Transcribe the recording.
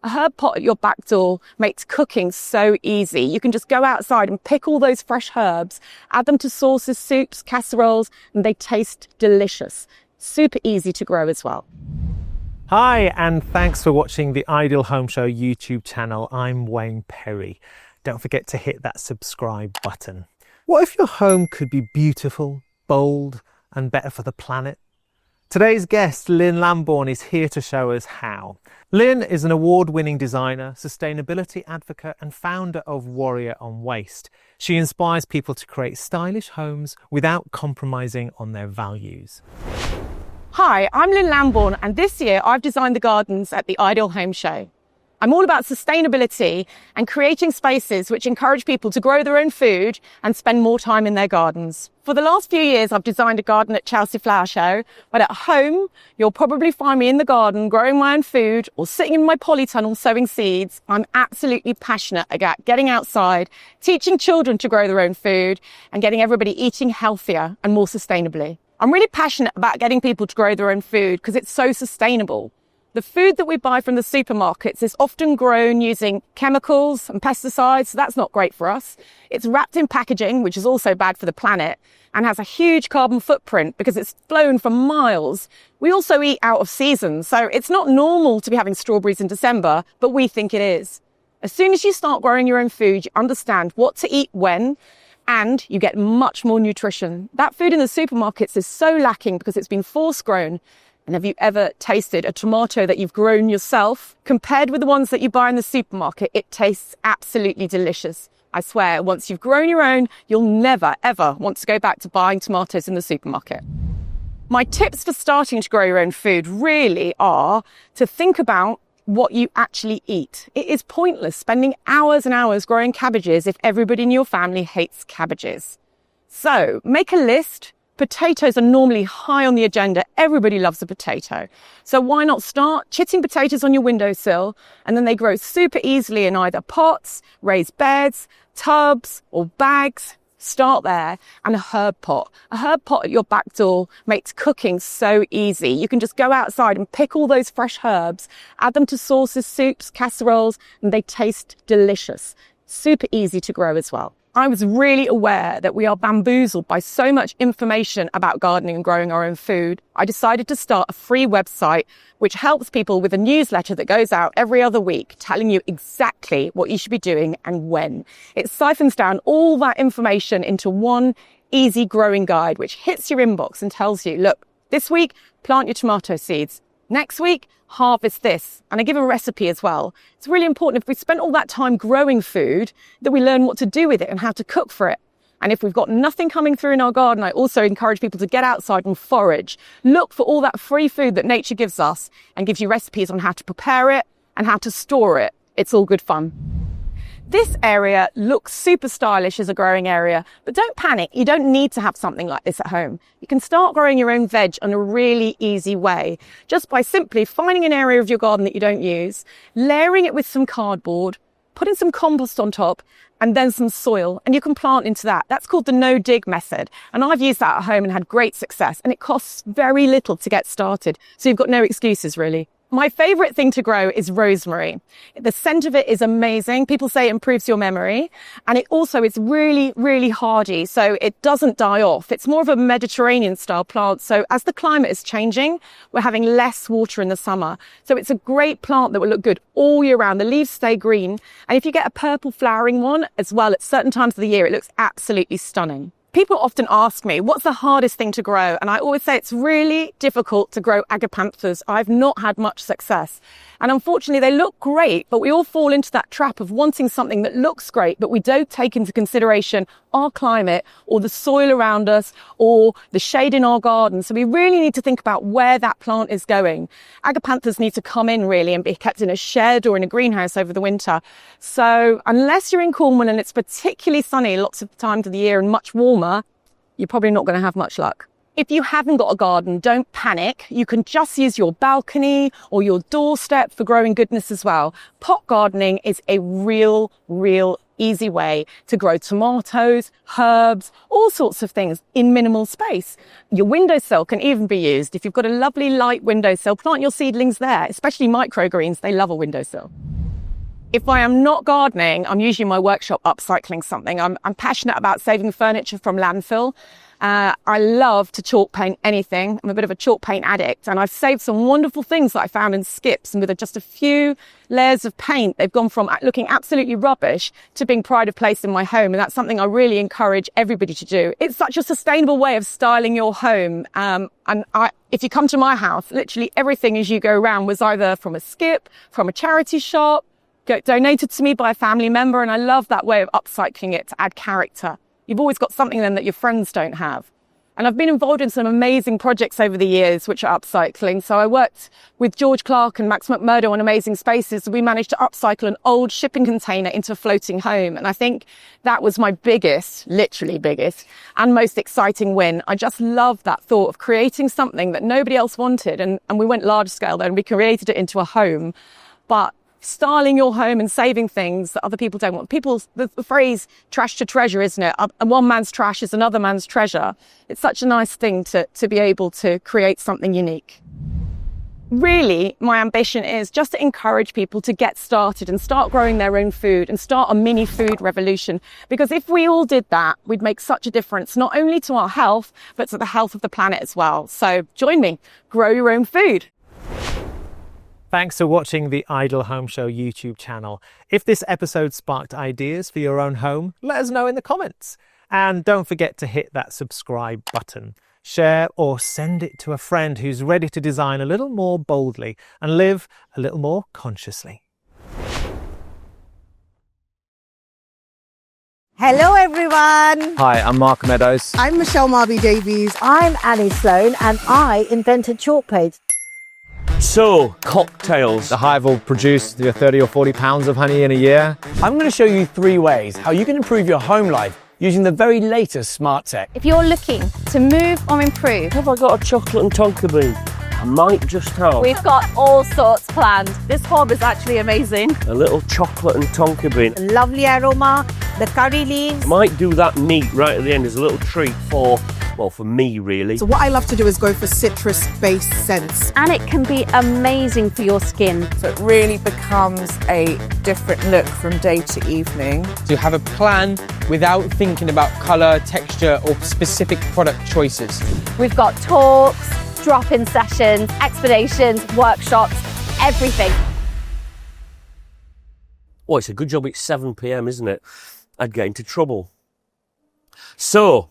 A herb pot at your back door makes cooking so easy. You can just go outside and pick all those fresh herbs, add them to sauces, soups, casseroles, and they taste delicious. Super easy to grow as well. Hi, and thanks for watching the Ideal Home Show YouTube channel. I'm Wayne Perry. Don't forget to hit that subscribe button. What if your home could be beautiful, bold, and better for the planet? Today's guest, Lynne Lambourne, is here to show us how. Lynne is an award-winning designer, sustainability advocate, and founder of Warrior on Waste. She inspires people to create stylish homes without compromising on their values. Hi, I'm Lynne Lambourne, and this year I've designed the gardens at the Ideal Home Show. I'm all about sustainability and creating spaces which encourage people to grow their own food and spend more time in their gardens. For the last few years, I've designed a garden at Chelsea Flower Show, but at home, you'll probably find me in the garden growing my own food or sitting in my polytunnel sowing seeds. I'm absolutely passionate about getting outside, teaching children to grow their own food and getting everybody eating healthier and more sustainably. I'm really passionate about getting people to grow their own food because it's so sustainable. The food that we buy from the supermarkets is often grown using chemicals and pesticides, so that's not great for us. It's wrapped in packaging, which is also bad for the planet, and has a huge carbon footprint because it's flown for miles. We also eat out of season, so it's not normal to be having strawberries in December, but we think it is. As soon as you start growing your own food, you understand what to eat when, and you get much more nutrition. That food in the supermarkets is so lacking because it's been force grown. And have you ever tasted a tomato that you've grown yourself? Compared with the ones that you buy in the supermarket, it tastes absolutely delicious. I swear, once you've grown your own, you'll never, ever want to go back to buying tomatoes in the supermarket. My tips for starting to grow your own food really are to think about what you actually eat. It is pointless spending hours and hours growing cabbages if everybody in your family hates cabbages. So make a list. Potatoes are normally high on the agenda. Everybody loves a potato. So why not start chitting potatoes on your windowsill, and then they grow super easily in either pots, raised beds, tubs or bags. Start there. And a herb pot. A herb pot at your back door makes cooking so easy. You can just go outside and pick all those fresh herbs, add them to sauces, soups, casseroles, and they taste delicious. Super easy to grow as well. I was really aware that we are bamboozled by so much information about gardening and growing our own food. I decided to start a free website which helps people with a newsletter that goes out every other week telling you exactly what you should be doing and when. It siphons down all that information into one easy growing guide which hits your inbox and tells you, look, this week, plant your tomato seeds. Next week, harvest this. And I give a recipe as well. It's really important if we spent all that time growing food that we learn what to do with it and how to cook for it. And if we've got nothing coming through in our garden, I also encourage people to get outside and forage. Look for all that free food that nature gives us and gives you recipes on how to prepare it and how to store it. It's all good fun. This area looks super stylish as a growing area, but don't panic. You don't need to have something like this at home. You can start growing your own veg in a really easy way, just by simply finding an area of your garden that you don't use, layering it with some cardboard, putting some compost on top, and then some soil, and you can plant into that. That's called the no-dig method, and I've used that at home and had great success, and it costs very little to get started, so you've got no excuses really. My favourite thing to grow is rosemary. The scent of it is amazing. People say it improves your memory. And it also is really, really hardy, so it doesn't die off. It's more of a Mediterranean style plant. So as the climate is changing, we're having less water in the summer. So it's a great plant that will look good all year round. The leaves stay green. And if you get a purple flowering one as well at certain times of the year, it looks absolutely stunning. People often ask me, what's the hardest thing to grow? And I always say it's really difficult to grow agapanthus. I've not had much success. And unfortunately, they look great, but we all fall into that trap of wanting something that looks great, but we don't take into consideration our climate or the soil around us or the shade in our garden. So we really need to think about where that plant is going. Agapanthus need to come in really and be kept in a shed or in a greenhouse over the winter. So unless you're in Cornwall and it's particularly sunny lots of times of the year and much warmer, you're probably not going to have much luck. If you haven't got a garden, don't panic. You can just use your balcony or your doorstep for growing goodness as well. Pot gardening is a real easy way to grow tomatoes, herbs, all sorts of things in minimal space. Your windowsill can even be used. If you've got a lovely light windowsill, plant your seedlings there, especially microgreens. They love a windowsill. If I am not gardening, I'm usually in my workshop upcycling something. I'm passionate about saving furniture from landfill. I love to chalk paint anything. I'm a bit of a chalk paint addict, and I've saved some wonderful things that I found in skips, and with just a few layers of paint, they've gone from looking absolutely rubbish to being pride of place in my home, and that's something I really encourage everybody to do. It's such a sustainable way of styling your home, if you come to my house, literally everything as you go around was either from a skip, from a charity shop, donated to me by a family member, and I love that way of upcycling it to add character. You've always got something then that your friends don't have. And I've been involved in some amazing projects over the years which are upcycling. So I worked with George Clark and Max McMurdo on Amazing Spaces. We managed to upcycle an old shipping container into a floating home. And I think that was my biggest, literally biggest, and most exciting win. I just love that thought of creating something that nobody else wanted. And we went large scale there and we created it into a home. But styling your home and saving things that other people don't want. The phrase trash to treasure, isn't it? And one man's trash is another man's treasure. It's such a nice thing to be able to create something unique. Really, my ambition is just to encourage people to get started and start growing their own food and start a mini food revolution. Because if we all did that, we'd make such a difference, not only to our health, but to the health of the planet as well. So join me, grow your own food. Thanks for watching the Ideal Home Show YouTube channel. If this episode sparked ideas for your own home, let us know in the comments. And don't forget to hit that subscribe button. Share or send it to a friend who's ready to design a little more boldly and live a little more consciously. Hello everyone. Hi, I'm Mark Meadows. I'm Michelle Marby Davies. I'm Annie Sloan and I invented chalk paint. So, cocktails. The hive will produce 30 or 40 pounds of honey in a year. I'm going to show you 3 ways how you can improve your home life using the very latest smart tech. If you're looking to move or improve, Have I got a chocolate and tonka bean? I might just have we've got all sorts planned. This hob is actually amazing. a little chocolate and tonka bean. The lovely aroma, the curry leaves. Might do that neat right at the end as a little treat for me really. So what I love to do is go for citrus-based scents. And it can be amazing for your skin. So it really becomes a different look from day to evening. To have a plan without thinking about colour, texture or specific product choices. We've got talks, drop-in sessions, explanations, workshops, everything. Oh, it's a good job it's 7 p.m, isn't it? I'd get into trouble. So,